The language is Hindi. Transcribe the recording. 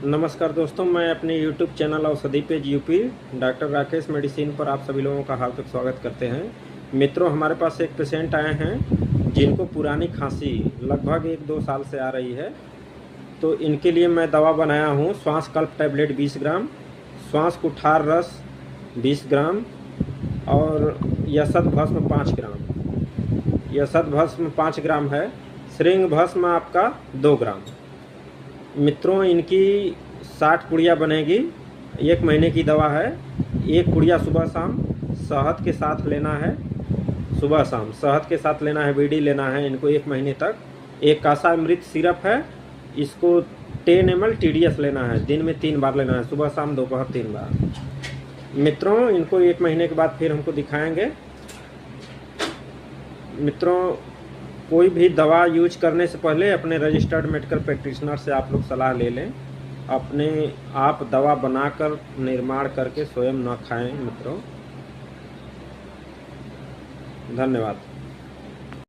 नमस्कार दोस्तों, मैं अपने YouTube चैनल औषधि page UP doctor Rakesh medicine पर आप सभी लोगों का हार्दिक स्वागत करते हैं। मित्रों, हमारे पास एक पेशेंट आए हैं जिनको पुरानी खांसी लगभग 1-2 साल से आ रही है। तो इनके लिए मैं दवा बनाया हूँ। श्वास कल्प टैबलेट 20 ग्राम, श्वास कुठार रस 20 ग्राम और यशत भस्म 5 ग्राम। यशत भस्म 5 ग्राम है। श्रृंग भस्म आपका 2 ग्राम। मित्रों, इनकी 60 पुड़िया बनेगी। 1 महीने की दवा है। 1 पुड़िया सुबह शाम शहद के साथ लेना है। सुबह शाम शहद के साथ लेना है, बीडी लेना है इनको 1 महीने तक। एक कासा अमृत सिरप है, इसको 10 ml TDS लेना है। दिन में 3 बार लेना है, सुबह शाम दोपहर 3 बार। मित्रों, इनको 1 महीने के बाद फिर हमको दिखाएंगे। मित्रों, कोई भी दवा यूज करने से पहले अपने रजिस्टर्ड मेडिकल प्रैक्टिशनर से आप लोग सलाह ले लें। अपने आप दवा बनाकर निर्माण करके स्वयं न खाएं। मित्रों, धन्यवाद।